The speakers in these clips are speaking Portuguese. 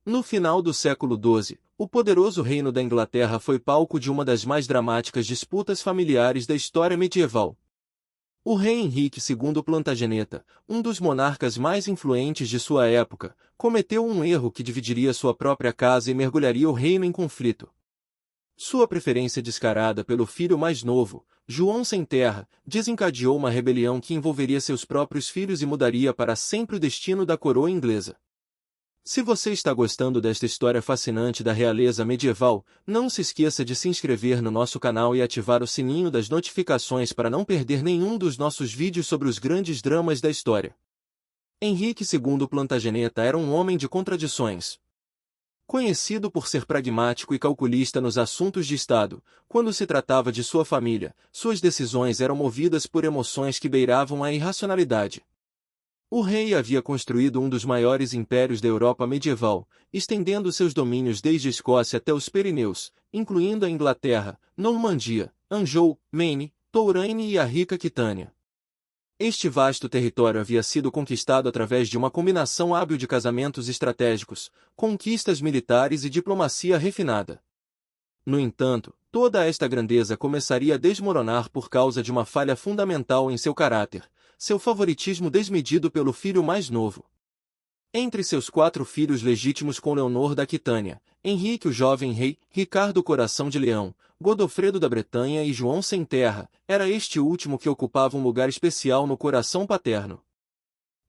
No final do século XII, o poderoso Reino da Inglaterra foi palco de uma das mais dramáticas disputas familiares da história medieval. O rei Henrique II Plantageneta, um dos monarcas mais influentes de sua época, cometeu um erro que dividiria sua própria casa e mergulharia o reino em conflito. Sua preferência descarada pelo filho mais novo, João Sem Terra, desencadeou uma rebelião que envolveria seus próprios filhos e mudaria para sempre o destino da coroa inglesa. Se você está gostando desta história fascinante da realeza medieval, não se esqueça de se inscrever no nosso canal e ativar o sininho das notificações para não perder nenhum dos nossos vídeos sobre os grandes dramas da história. Henrique II Plantageneta era um homem de contradições. Conhecido por ser pragmático e calculista nos assuntos de Estado, quando se tratava de sua família, suas decisões eram movidas por emoções que beiravam a irracionalidade. O rei havia construído um dos maiores impérios da Europa medieval, estendendo seus domínios desde a Escócia até os Pirineus, incluindo a Inglaterra, Normandia, Anjou, Maine, Touraine e a rica Aquitânia. Este vasto território havia sido conquistado através de uma combinação hábil de casamentos estratégicos, conquistas militares e diplomacia refinada. No entanto, toda esta grandeza começaria a desmoronar por causa de uma falha fundamental em seu caráter: seu favoritismo desmedido pelo filho mais novo. Entre seus 4 filhos legítimos com Leonor da Aquitânia, Henrique o jovem rei, Ricardo Coração de Leão, Godofredo da Bretanha e João Sem Terra, era este último que ocupava um lugar especial no coração paterno.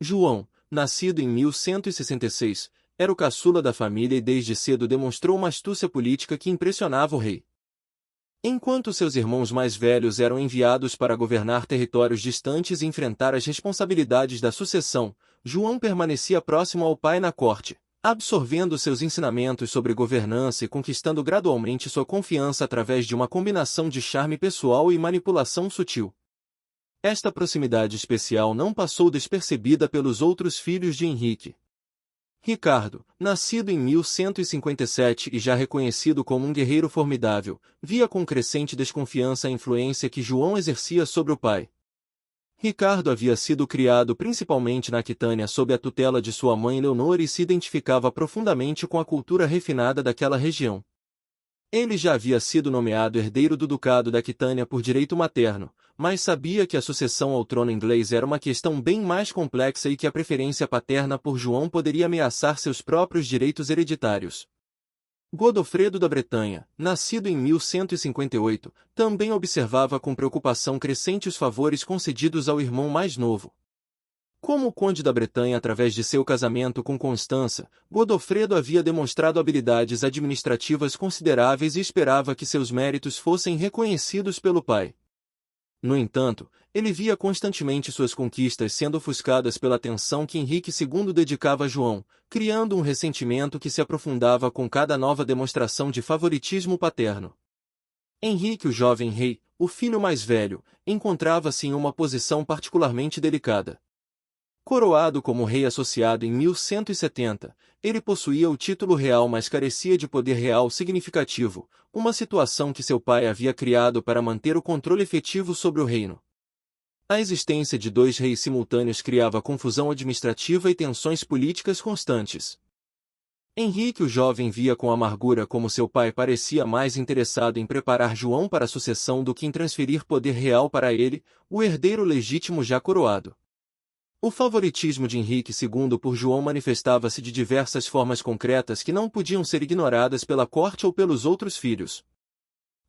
João, nascido em 1166, era o caçula da família e desde cedo demonstrou uma astúcia política que impressionava o rei. Enquanto seus irmãos mais velhos eram enviados para governar territórios distantes e enfrentar as responsabilidades da sucessão, João permanecia próximo ao pai na corte, absorvendo seus ensinamentos sobre governança e conquistando gradualmente sua confiança através de uma combinação de charme pessoal e manipulação sutil. Esta proximidade especial não passou despercebida pelos outros filhos de Henrique. Ricardo, nascido em 1157 e já reconhecido como um guerreiro formidável, via com crescente desconfiança a influência que João exercia sobre o pai. Ricardo havia sido criado principalmente na Aquitânia sob a tutela de sua mãe Leonor e se identificava profundamente com a cultura refinada daquela região. Ele já havia sido nomeado herdeiro do Ducado da Aquitânia por direito materno, mas sabia que a sucessão ao trono inglês era uma questão bem mais complexa e que a preferência paterna por João poderia ameaçar seus próprios direitos hereditários. Godofredo da Bretanha, nascido em 1158, também observava com preocupação crescente os favores concedidos ao irmão mais novo. Como o conde da Bretanha através de seu casamento com Constança, Godofredo havia demonstrado habilidades administrativas consideráveis e esperava que seus méritos fossem reconhecidos pelo pai. No entanto, ele via constantemente suas conquistas sendo ofuscadas pela atenção que Henrique II dedicava a João, criando um ressentimento que se aprofundava com cada nova demonstração de favoritismo paterno. Henrique, o jovem rei, o filho mais velho, encontrava-se em uma posição particularmente delicada. Coroado como rei associado em 1170, ele possuía o título real mas carecia de poder real significativo, uma situação que seu pai havia criado para manter o controle efetivo sobre o reino. A existência de 2 reis simultâneos criava confusão administrativa e tensões políticas constantes. Henrique o jovem via com amargura como seu pai parecia mais interessado em preparar João para a sucessão do que em transferir poder real para ele, o herdeiro legítimo já coroado. O favoritismo de Henrique II por João manifestava-se de diversas formas concretas que não podiam ser ignoradas pela corte ou pelos outros filhos.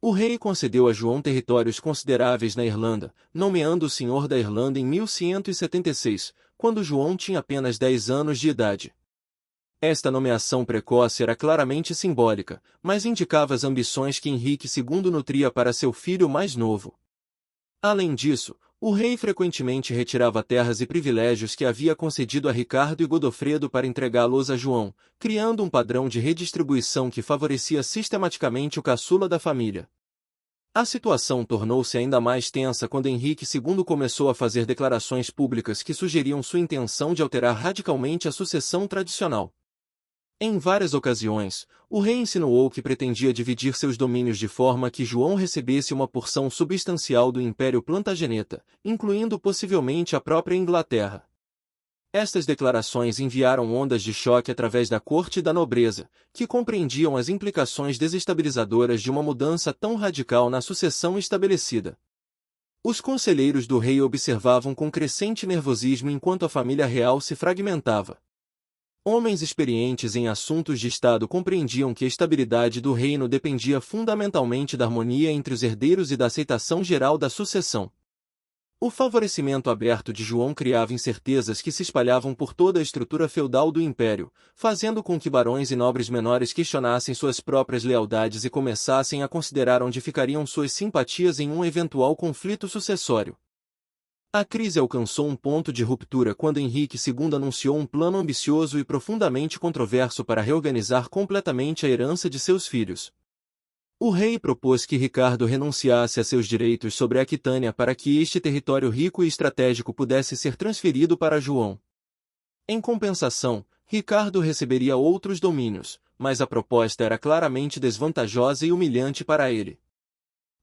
O rei concedeu a João territórios consideráveis na Irlanda, nomeando-o senhor da Irlanda em 1176, quando João tinha apenas 10 anos de idade. Esta nomeação precoce era claramente simbólica, mas indicava as ambições que Henrique II nutria para seu filho mais novo. Além disso, o rei frequentemente retirava terras e privilégios que havia concedido a Ricardo e Godofredo para entregá-los a João, criando um padrão de redistribuição que favorecia sistematicamente o caçula da família. A situação tornou-se ainda mais tensa quando Henrique II começou a fazer declarações públicas que sugeriam sua intenção de alterar radicalmente a sucessão tradicional. Em várias ocasiões, o rei insinuou que pretendia dividir seus domínios de forma que João recebesse uma porção substancial do Império Plantageneta, incluindo possivelmente a própria Inglaterra. Estas declarações enviaram ondas de choque através da corte e da nobreza, que compreendiam as implicações desestabilizadoras de uma mudança tão radical na sucessão estabelecida. Os conselheiros do rei observavam com crescente nervosismo enquanto a família real se fragmentava. Homens experientes em assuntos de Estado compreendiam que a estabilidade do reino dependia fundamentalmente da harmonia entre os herdeiros e da aceitação geral da sucessão. O favorecimento aberto de João criava incertezas que se espalhavam por toda a estrutura feudal do império, fazendo com que barões e nobres menores questionassem suas próprias lealdades e começassem a considerar onde ficariam suas simpatias em um eventual conflito sucessório. A crise alcançou um ponto de ruptura quando Henrique II anunciou um plano ambicioso e profundamente controverso para reorganizar completamente a herança de seus filhos. O rei propôs que Ricardo renunciasse a seus direitos sobre a Aquitânia para que este território rico e estratégico pudesse ser transferido para João. Em compensação, Ricardo receberia outros domínios, mas a proposta era claramente desvantajosa e humilhante para ele.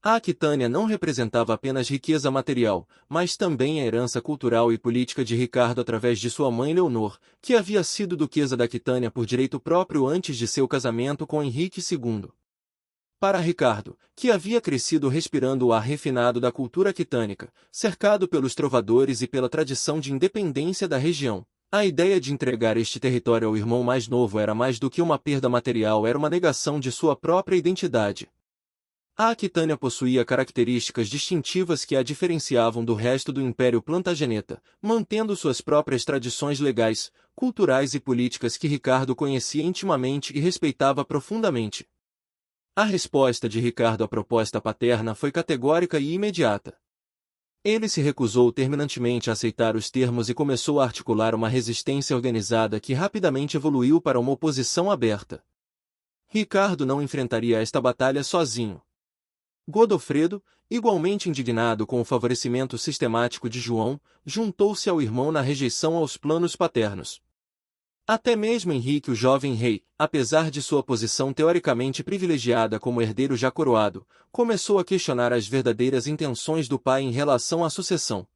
A Aquitânia não representava apenas riqueza material, mas também a herança cultural e política de Ricardo através de sua mãe Leonor, que havia sido duquesa da Aquitânia por direito próprio antes de seu casamento com Henrique II. Para Ricardo, que havia crescido respirando o ar refinado da cultura aquitânica, cercado pelos trovadores e pela tradição de independência da região, a ideia de entregar este território ao irmão mais novo era mais do que uma perda material, era uma negação de sua própria identidade. A Aquitânia possuía características distintivas que a diferenciavam do resto do Império Plantageneta, mantendo suas próprias tradições legais, culturais e políticas que Ricardo conhecia intimamente e respeitava profundamente. A resposta de Ricardo à proposta paterna foi categórica e imediata. Ele se recusou terminantemente a aceitar os termos e começou a articular uma resistência organizada que rapidamente evoluiu para uma oposição aberta. Ricardo não enfrentaria esta batalha sozinho. Godofredo, igualmente indignado com o favorecimento sistemático de João, juntou-se ao irmão na rejeição aos planos paternos. Até mesmo Henrique, o jovem rei, apesar de sua posição teoricamente privilegiada como herdeiro já coroado, começou a questionar as verdadeiras intenções do pai em relação à sucessão.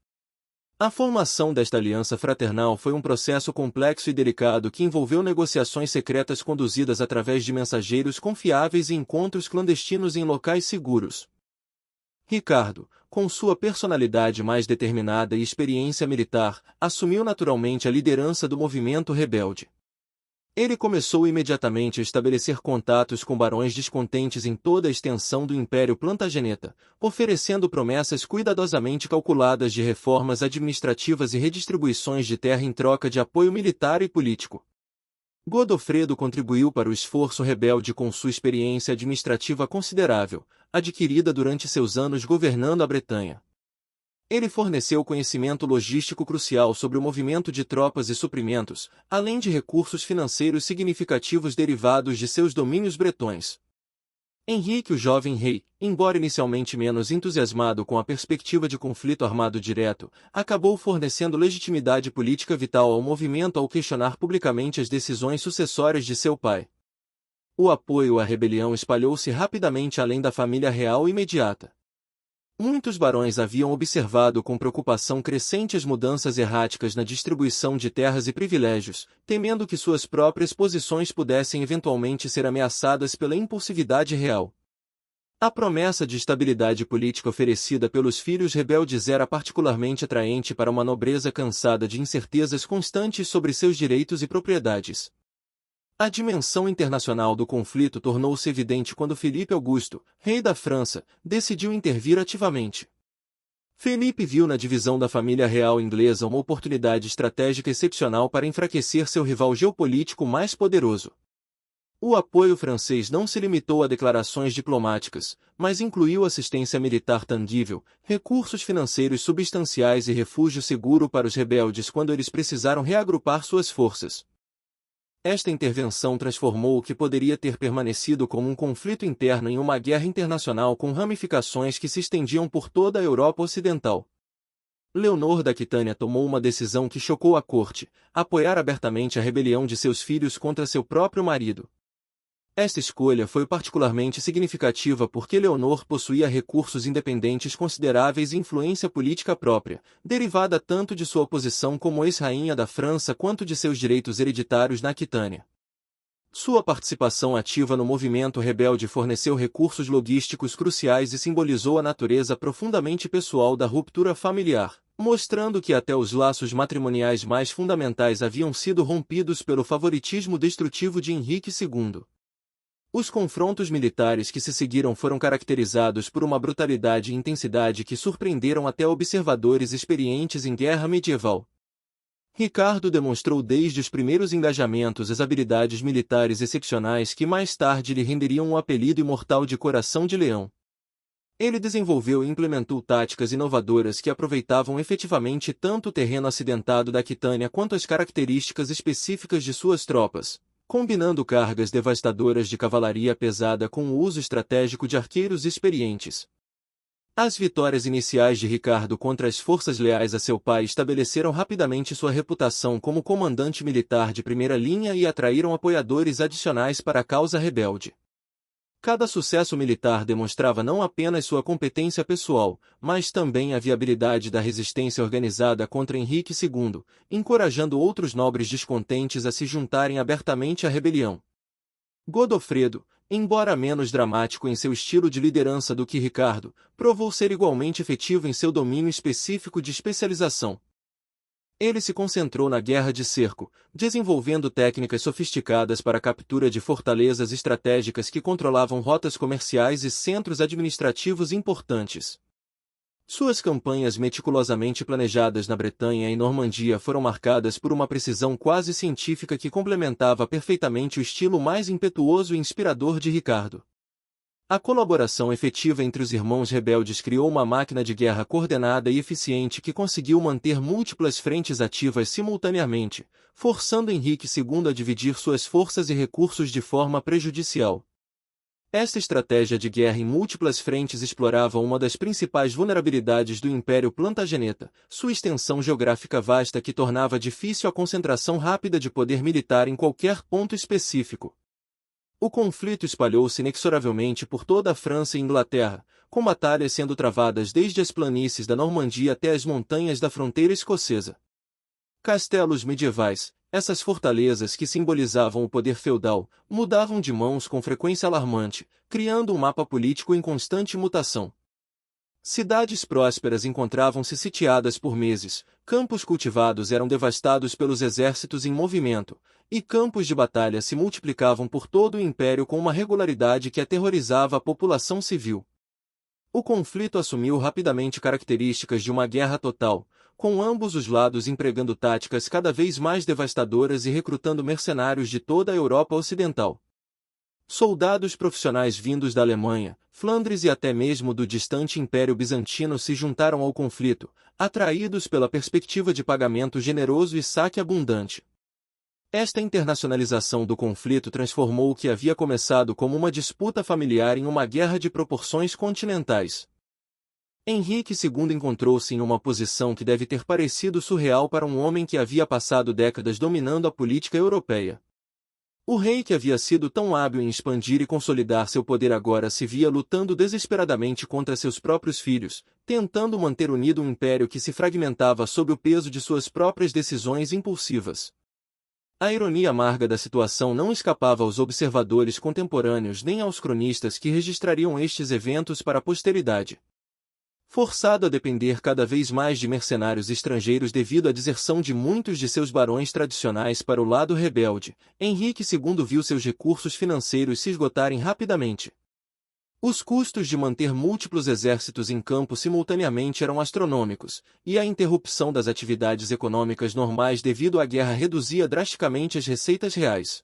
A formação desta aliança fraternal foi um processo complexo e delicado que envolveu negociações secretas conduzidas através de mensageiros confiáveis e encontros clandestinos em locais seguros. Ricardo, com sua personalidade mais determinada e experiência militar, assumiu naturalmente a liderança do movimento rebelde. Ele começou imediatamente a estabelecer contatos com barões descontentes em toda a extensão do Império Plantageneta, oferecendo promessas cuidadosamente calculadas de reformas administrativas e redistribuições de terra em troca de apoio militar e político. Godofredo contribuiu para o esforço rebelde com sua experiência administrativa considerável, adquirida durante seus anos governando a Bretanha. Ele forneceu conhecimento logístico crucial sobre o movimento de tropas e suprimentos, além de recursos financeiros significativos derivados de seus domínios bretões. Henrique, o jovem rei, embora inicialmente menos entusiasmado com a perspectiva de conflito armado direto, acabou fornecendo legitimidade política vital ao movimento ao questionar publicamente as decisões sucessórias de seu pai. O apoio à rebelião espalhou-se rapidamente além da família real imediata. Muitos barões haviam observado com preocupação crescente as mudanças erráticas na distribuição de terras e privilégios, temendo que suas próprias posições pudessem eventualmente ser ameaçadas pela impulsividade real. A promessa de estabilidade política oferecida pelos filhos rebeldes era particularmente atraente para uma nobreza cansada de incertezas constantes sobre seus direitos e propriedades. A dimensão internacional do conflito tornou-se evidente quando Felipe Augusto, rei da França, decidiu intervir ativamente. Felipe viu na divisão da família real inglesa uma oportunidade estratégica excepcional para enfraquecer seu rival geopolítico mais poderoso. O apoio francês não se limitou a declarações diplomáticas, mas incluiu assistência militar tangível, recursos financeiros substanciais e refúgio seguro para os rebeldes quando eles precisaram reagrupar suas forças. Esta intervenção transformou o que poderia ter permanecido como um conflito interno em uma guerra internacional com ramificações que se estendiam por toda a Europa Ocidental. Leonor da Aquitânia tomou uma decisão que chocou a corte: apoiar abertamente a rebelião de seus filhos contra seu próprio marido. Esta escolha foi particularmente significativa porque Leonor possuía recursos independentes consideráveis e influência política própria, derivada tanto de sua posição como ex-rainha da França quanto de seus direitos hereditários na Aquitânia. Sua participação ativa no movimento rebelde forneceu recursos logísticos cruciais e simbolizou a natureza profundamente pessoal da ruptura familiar, mostrando que até os laços matrimoniais mais fundamentais haviam sido rompidos pelo favoritismo destrutivo de Henrique II. Os confrontos militares que se seguiram foram caracterizados por uma brutalidade e intensidade que surpreenderam até observadores experientes em guerra medieval. Ricardo demonstrou desde os primeiros engajamentos as habilidades militares excepcionais que mais tarde lhe renderiam o apelido imortal de Coração de Leão. Ele desenvolveu e implementou táticas inovadoras que aproveitavam efetivamente tanto o terreno acidentado da Aquitânia quanto as características específicas de suas tropas, combinando cargas devastadoras de cavalaria pesada com o uso estratégico de arqueiros experientes. As vitórias iniciais de Ricardo contra as forças leais a seu pai estabeleceram rapidamente sua reputação como comandante militar de primeira linha e atraíram apoiadores adicionais para a causa rebelde. Cada sucesso militar demonstrava não apenas sua competência pessoal, mas também a viabilidade da resistência organizada contra Henrique II, encorajando outros nobres descontentes a se juntarem abertamente à rebelião. Godofredo, embora menos dramático em seu estilo de liderança do que Ricardo, provou ser igualmente efetivo em seu domínio específico de especialização. Ele se concentrou na guerra de cerco, desenvolvendo técnicas sofisticadas para a captura de fortalezas estratégicas que controlavam rotas comerciais e centros administrativos importantes. Suas campanhas meticulosamente planejadas na Bretanha e Normandia foram marcadas por uma precisão quase científica que complementava perfeitamente o estilo mais impetuoso e inspirador de Ricardo. A colaboração efetiva entre os irmãos rebeldes criou uma máquina de guerra coordenada e eficiente que conseguiu manter múltiplas frentes ativas simultaneamente, forçando Henrique II a dividir suas forças e recursos de forma prejudicial. Esta estratégia de guerra em múltiplas frentes explorava uma das principais vulnerabilidades do Império Plantageneta, sua extensão geográfica vasta que tornava difícil a concentração rápida de poder militar em qualquer ponto específico. O conflito espalhou-se inexoravelmente por toda a França e Inglaterra, com batalhas sendo travadas desde as planícies da Normandia até as montanhas da fronteira escocesa. Castelos medievais, essas fortalezas que simbolizavam o poder feudal, mudavam de mãos com frequência alarmante, criando um mapa político em constante mutação. Cidades prósperas encontravam-se sitiadas por meses, campos cultivados eram devastados pelos exércitos em movimento, e campos de batalha se multiplicavam por todo o império com uma regularidade que aterrorizava a população civil. O conflito assumiu rapidamente características de uma guerra total, com ambos os lados empregando táticas cada vez mais devastadoras e recrutando mercenários de toda a Europa Ocidental. Soldados profissionais vindos da Alemanha, Flandres e até mesmo do distante Império Bizantino se juntaram ao conflito, atraídos pela perspectiva de pagamento generoso e saque abundante. Esta internacionalização do conflito transformou o que havia começado como uma disputa familiar em uma guerra de proporções continentais. Henrique II encontrou-se em uma posição que deve ter parecido surreal para um homem que havia passado décadas dominando a política europeia. O rei que havia sido tão hábil em expandir e consolidar seu poder agora se via lutando desesperadamente contra seus próprios filhos, tentando manter unido um império que se fragmentava sob o peso de suas próprias decisões impulsivas. A ironia amarga da situação não escapava aos observadores contemporâneos nem aos cronistas que registrariam estes eventos para a posteridade. Forçado a depender cada vez mais de mercenários estrangeiros devido à deserção de muitos de seus barões tradicionais para o lado rebelde, Henrique II viu seus recursos financeiros se esgotarem rapidamente. Os custos de manter múltiplos exércitos em campo simultaneamente eram astronômicos, e a interrupção das atividades econômicas normais devido à guerra reduzia drasticamente as receitas reais.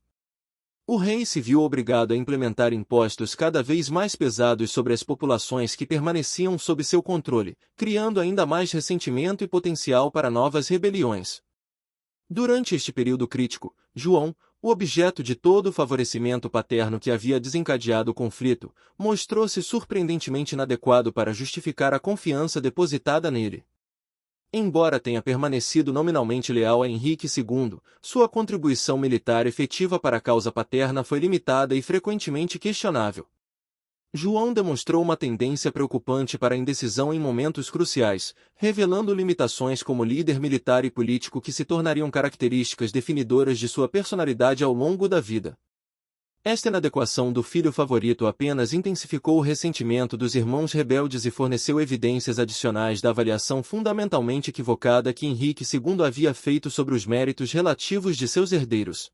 O rei se viu obrigado a implementar impostos cada vez mais pesados sobre as populações que permaneciam sob seu controle, criando ainda mais ressentimento e potencial para novas rebeliões. Durante este período crítico, João, o objeto de todo o favorecimento paterno que havia desencadeado o conflito, mostrou-se surpreendentemente inadequado para justificar a confiança depositada nele. Embora tenha permanecido nominalmente leal a Henrique II, sua contribuição militar efetiva para a causa paterna foi limitada e frequentemente questionável. João demonstrou uma tendência preocupante para a indecisão em momentos cruciais, revelando limitações como líder militar e político que se tornariam características definidoras de sua personalidade ao longo da vida. Esta inadequação do filho favorito apenas intensificou o ressentimento dos irmãos rebeldes e forneceu evidências adicionais da avaliação fundamentalmente equivocada que Henrique II havia feito sobre os méritos relativos de seus herdeiros.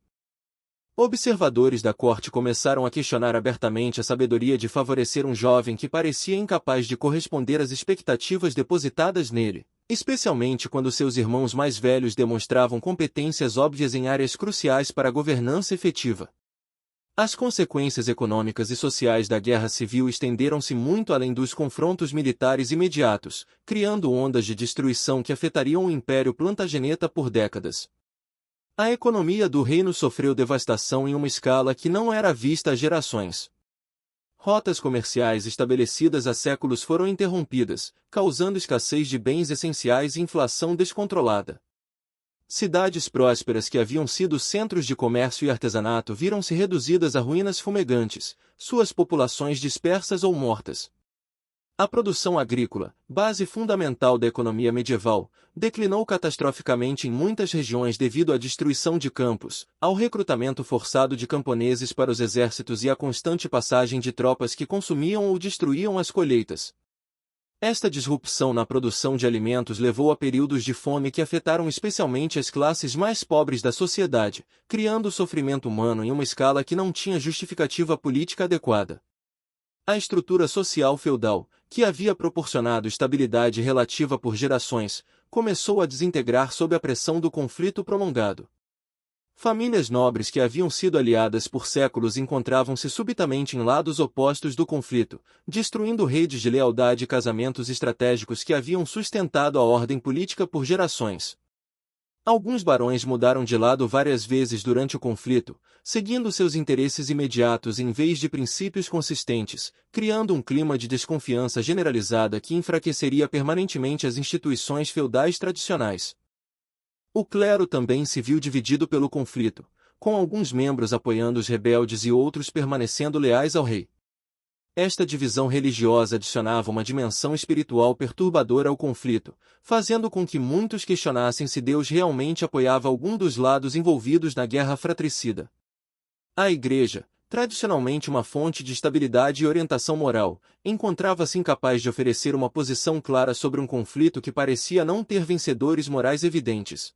Observadores da corte começaram a questionar abertamente a sabedoria de favorecer um jovem que parecia incapaz de corresponder às expectativas depositadas nele, especialmente quando seus irmãos mais velhos demonstravam competências óbvias em áreas cruciais para a governança efetiva. As consequências econômicas e sociais da guerra civil estenderam-se muito além dos confrontos militares imediatos, criando ondas de destruição que afetariam o Império Plantageneta por décadas. A economia do reino sofreu devastação em uma escala que não era vista há gerações. Rotas comerciais estabelecidas há séculos foram interrompidas, causando escassez de bens essenciais e inflação descontrolada. Cidades prósperas que haviam sido centros de comércio e artesanato viram-se reduzidas a ruínas fumegantes, suas populações dispersas ou mortas. A produção agrícola, base fundamental da economia medieval, declinou catastroficamente em muitas regiões devido à destruição de campos, ao recrutamento forçado de camponeses para os exércitos e à constante passagem de tropas que consumiam ou destruíam as colheitas. Esta disrupção na produção de alimentos levou a períodos de fome que afetaram especialmente as classes mais pobres da sociedade, criando sofrimento humano em uma escala que não tinha justificativa política adequada. A estrutura social feudal, que havia proporcionado estabilidade relativa por gerações, começou a desintegrar sob a pressão do conflito prolongado. Famílias nobres que haviam sido aliadas por séculos encontravam-se subitamente em lados opostos do conflito, destruindo redes de lealdade e casamentos estratégicos que haviam sustentado a ordem política por gerações. Alguns barões mudaram de lado várias vezes durante o conflito, seguindo seus interesses imediatos em vez de princípios consistentes, criando um clima de desconfiança generalizada que enfraqueceria permanentemente as instituições feudais tradicionais. O clero também se viu dividido pelo conflito, com alguns membros apoiando os rebeldes e outros permanecendo leais ao rei. Esta divisão religiosa adicionava uma dimensão espiritual perturbadora ao conflito, fazendo com que muitos questionassem se Deus realmente apoiava algum dos lados envolvidos na guerra fratricida. A Igreja, tradicionalmente uma fonte de estabilidade e orientação moral, encontrava-se incapaz de oferecer uma posição clara sobre um conflito que parecia não ter vencedores morais evidentes.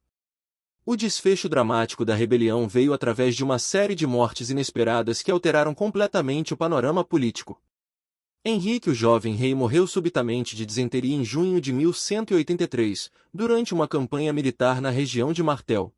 O desfecho dramático da rebelião veio através de uma série de mortes inesperadas que alteraram completamente o panorama político. Henrique o jovem rei morreu subitamente de disenteria em junho de 1183, durante uma campanha militar na região de Martel.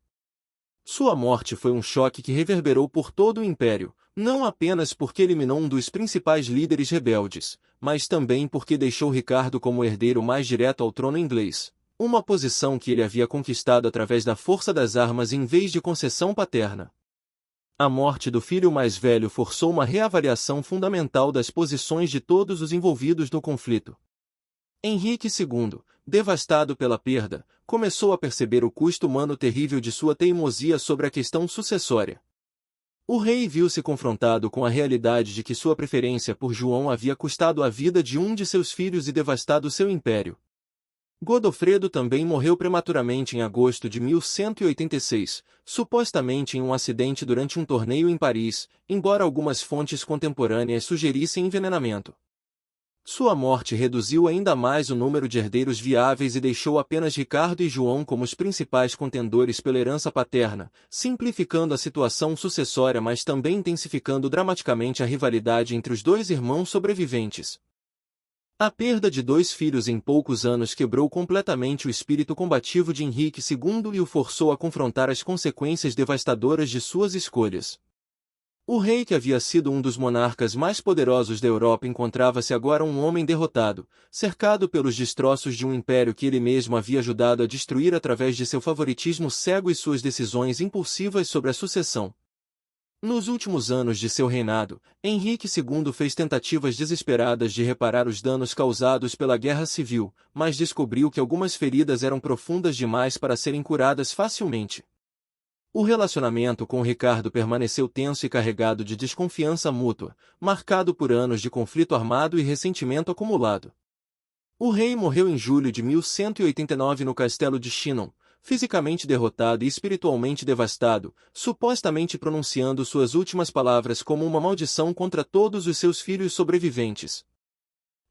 Sua morte foi um choque que reverberou por todo o império, não apenas porque eliminou um dos principais líderes rebeldes, mas também porque deixou Ricardo como herdeiro mais direto ao trono inglês, uma posição que ele havia conquistado através da força das armas em vez de concessão paterna. A morte do filho mais velho forçou uma reavaliação fundamental das posições de todos os envolvidos no conflito. Henrique II, devastado pela perda, começou a perceber o custo humano terrível de sua teimosia sobre a questão sucessória. O rei viu-se confrontado com a realidade de que sua preferência por João havia custado a vida de um de seus filhos e devastado seu império. Godofredo também morreu prematuramente em agosto de 1186, supostamente em um acidente durante um torneio em Paris, embora algumas fontes contemporâneas sugerissem envenenamento. Sua morte reduziu ainda mais o número de herdeiros viáveis e deixou apenas Ricardo e João como os principais contendores pela herança paterna, simplificando a situação sucessória mas também intensificando dramaticamente a rivalidade entre os dois irmãos sobreviventes. A perda de dois filhos em poucos anos quebrou completamente o espírito combativo de Henrique II e o forçou a confrontar as consequências devastadoras de suas escolhas. O rei que havia sido um dos monarcas mais poderosos da Europa encontrava-se agora um homem derrotado, cercado pelos destroços de um império que ele mesmo havia ajudado a destruir através de seu favoritismo cego e suas decisões impulsivas sobre a sucessão. Nos últimos anos de seu reinado, Henrique II fez tentativas desesperadas de reparar os danos causados pela Guerra Civil, mas descobriu que algumas feridas eram profundas demais para serem curadas facilmente. O relacionamento com Ricardo permaneceu tenso e carregado de desconfiança mútua, marcado por anos de conflito armado e ressentimento acumulado. O rei morreu em julho de 1189 no castelo de Chinon, fisicamente derrotado e espiritualmente devastado, supostamente pronunciando suas últimas palavras como uma maldição contra todos os seus filhos sobreviventes.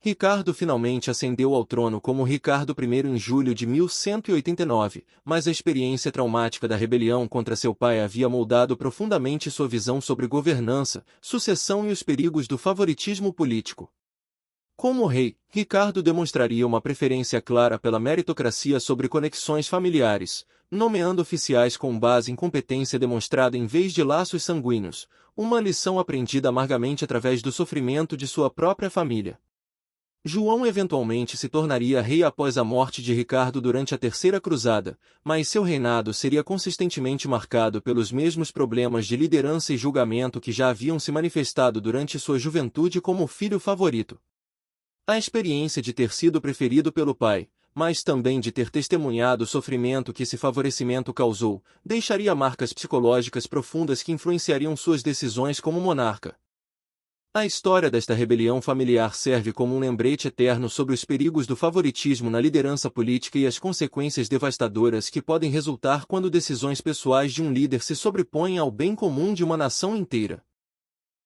Ricardo finalmente ascendeu ao trono como Ricardo I em julho de 1189, mas a experiência traumática da rebelião contra seu pai havia moldado profundamente sua visão sobre governança, sucessão e os perigos do favoritismo político. Como rei, Ricardo demonstraria uma preferência clara pela meritocracia sobre conexões familiares, nomeando oficiais com base em competência demonstrada em vez de laços sanguíneos, uma lição aprendida amargamente através do sofrimento de sua própria família. João eventualmente se tornaria rei após a morte de Ricardo durante a Terceira Cruzada, mas seu reinado seria consistentemente marcado pelos mesmos problemas de liderança e julgamento que já haviam se manifestado durante sua juventude como filho favorito. A experiência de ter sido preferido pelo pai, mas também de ter testemunhado o sofrimento que esse favorecimento causou, deixaria marcas psicológicas profundas que influenciariam suas decisões como monarca. A história desta rebelião familiar serve como um lembrete eterno sobre os perigos do favoritismo na liderança política e as consequências devastadoras que podem resultar quando decisões pessoais de um líder se sobrepõem ao bem comum de uma nação inteira.